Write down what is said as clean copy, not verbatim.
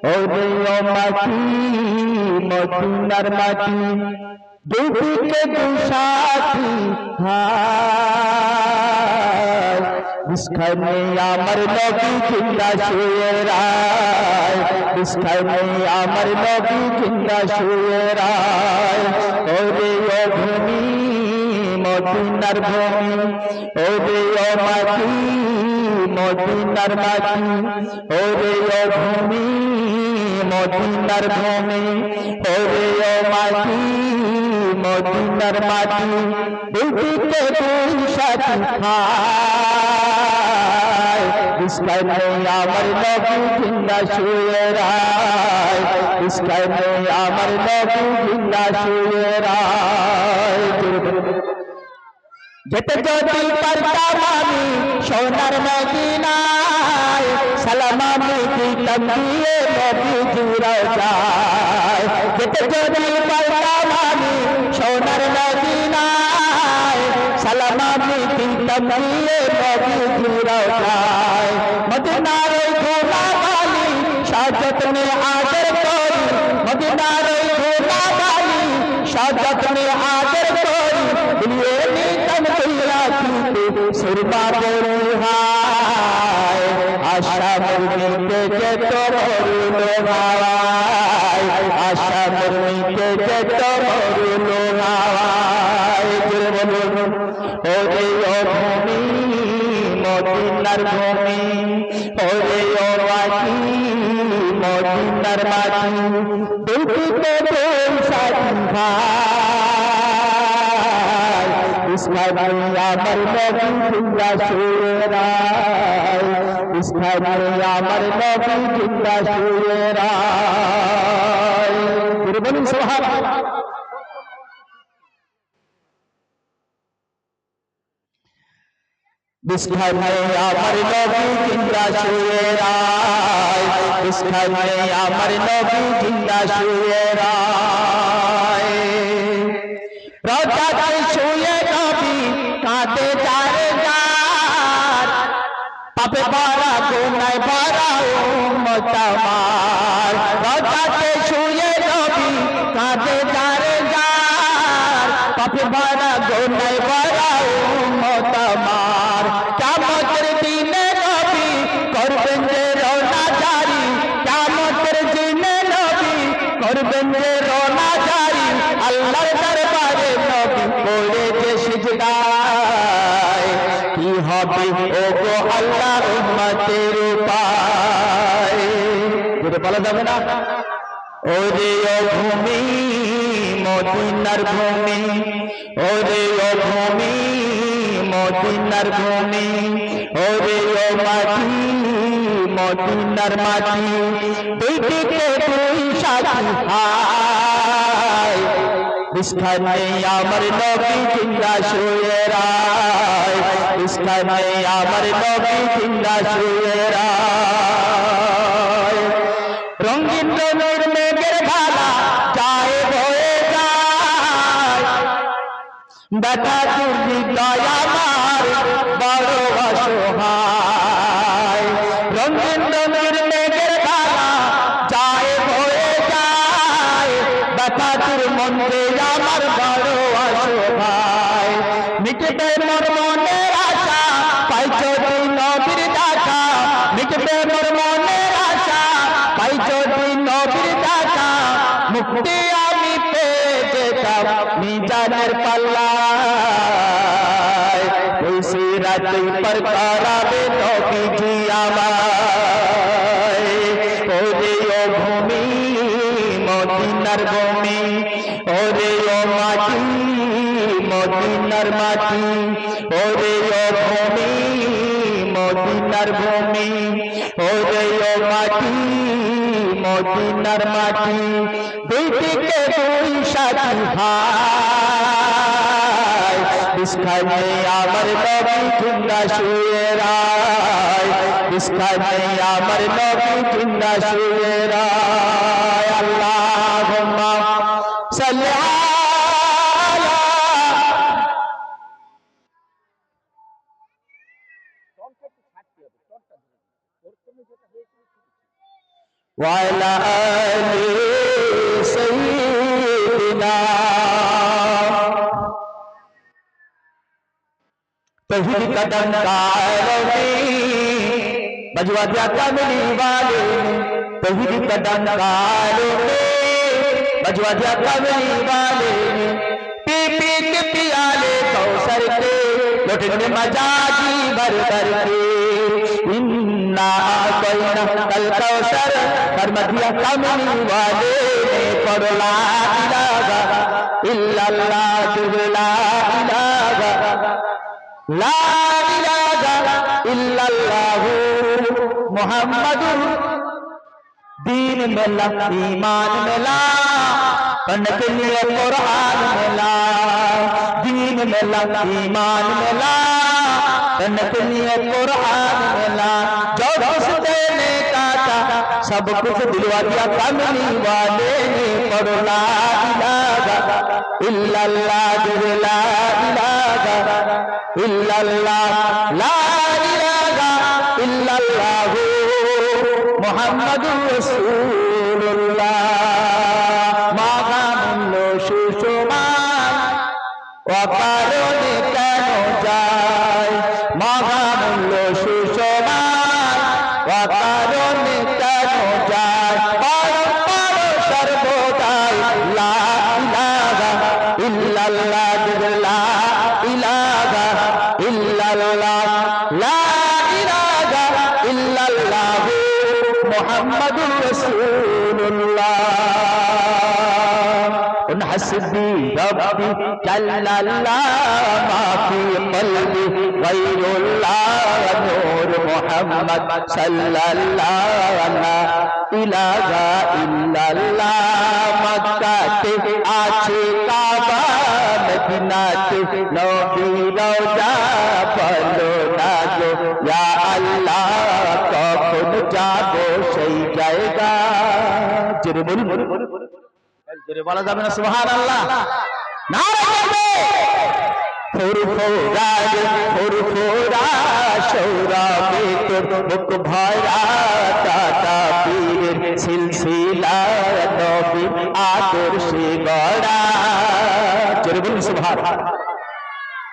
ওরে ও মাটি মদিনার মাটি দুদিকে দুই সাথী হায় বিস্খানে আমার নবী জিন্দা শুয়ে রায় বিস্খানে আমার নবী জিন্দা শুয়ে রায় ওরে ও ভূমি মদিনার ভূমি ওরে ও মাটি মদিনার মাটি ওরে ও ভূমি মদিনার ভূমি ওরে ও মাটি মদিনার মাটি দুদিকে দুই সাথী হায় বিস্খানে আমার নবী জিন্দা শুয়ে রায় বিস্খানে আমার নবী জিন্দা শুয়ে রায় যেতে যদি পারতাম আমি সোনার মদিনায় সালাম আমি দিতাম দিয়ে নবীজি রওজায় যেতে যদি পারতাম আমি সোনার মদিনায় সালাম আমি দিতাম দিয়ে নবীজি রওজায় মদিনার ওই ধুলাবালি সযত্নে আদর করি মদিনার ওই ধুলাবালি সযত্নে আদর করি দিয়ে নিতাম সুরমা বলি হায় আশা মুর্মিতে যেত মরুল হাওয়ায় আশা মুর্মিতে যেত মরুল হাওয়ায় বলুন ওরে ও ভূমি মদিনার ভূমি ওরে ও মাটি মদিনার মাটি দুটিতে দুই সাথী ভাই বিস্খানে আমার নবী জিন্দা শুয়ে রায় বিস্খানে আমার নবী জিন্দা শুয়ে রায় বলুন সুবহানাল্লাহ বিস্খানে আমার নবী জিন্দা শুয়ে রায় বিস্খানে আমার নবী জিন্দা শুয়ে রায় রওজাতে শুয়ে নবী কাঁদে যারে যার পাপে ভরা গুনায় ভরা উম্মত আমার রওজাতে শুয়ে নবী কাঁদে যারে যার পাপে ভরা গুনায় ভরা উম্মত আমার কিয়ামতের দিনে নবী করবেন যে রওনা জারি কিয়ামতের দিনে নবী করবেন যে রওনা জারি আল্লাহর দরবারে নবী পড়ে যে সিজদায় কি হবে ওগো আল্লাহ উম্মতের উপায় যেটা বলা যাবে না ওরে ও ভূমি মদিনার ভূমি ওরে ও ভূমি মদিনার ভূমি ওরে ও মাটি মদিনার মাটি দুইদিকে দুই সাথী হায় বিস্খানে আমার নবী জিন্দা শুয়ে রায় বিস্খানে আমার নবী জিন্দা শুয়ে রায় রঙিন রঙের মেঘের ভালা যায় বয়ে যায় ব্যথা হৃদয় আমার বড় অসহায় রঙিন রঙের মেঘের ভালা যায় বয়ে যায় ব্যথা মনে আমার বড় অসহায় মিটবে মোর মনের আশা পাই যদি নবীর দেখা মিটবে মোর মনের আশা পাই যদি নবীর দেখা মুক্তি আমি পেয়ে যেতাম মিজানের পাল্লায় ওই সিরাতে पर कराবে নবীজি আমায় ওরে ও ভূমি মদিনার ভূমি ওরে ও মাটি মদিনার মাটি ওরে ও ভূমি মদিনার ভূমি ওরে ও মাটি মদিনার মাটি দুইদিকে দুই সাথী ভাই বিস্খানে আমার নবী জিন্দা শুয়ে রায় বিস্খানে আমার নবী জিন্দা শুয়ে রায় আল্লাহুম্মা সাল্লি আলা وعلى آل سيدنا तौहीद का डंकारों में बजवा दिया कमली वाले ने तौहीद का डंकारों में बजवा दिया कमली वाले ने पी पी के पियाले कौसर के लुटने मजाजी भर भर के इन्ना कोइना कल कौसर फरमा दिया कमली वाले ने पढ़ो ला इलाहा इल्लल्लाह ला इलाहा ला इलाहा इल्लल्लाहु मुहम्मदुर दीन में ला ईमान में ला पढ़ने के लिए कुरान में ला दीन में ला ईमान में ला पढ़ने के लिए कुरान में ला जो दोस्ते ने काटा सब कुछ दिलवा दिया कमली वाले ने पढ़ो ला इलाहा इल्लल्लाह ला इलाहा इल्लल्लाह ला इलाहा इल्लल्लाह मुहम्मदुर रसूलुल्लाह मागामुल्लो सुषमान ওয়াকারণে কেন যায় মাগামুল্লো সুষমান ওয়াকারণে কেন যায় পর সর্বদাই লা ইলাহা ইল্লাল্লাহ লা ইলাহা ইল্লাল্লাহ লা ইলাহা ইল্লাল্লাহ মুহাম্মাদুর রাসূলুল্লাহ حسبي ربي جل الله ما في قلبي غير الله نور محمد صلى الله لا إله إلا الله مكة আছে কাবা মদিনাতে নবী রওজা বলো না গো ইয়া আল্লাহ কখন যাব সেই জায়গা জোরে বলুন জোরে বলা যাবে না সুবহানাল্লাহ নারে ফুরফুরা ফুরফুরা সৌরভে তোর মুখ ভরা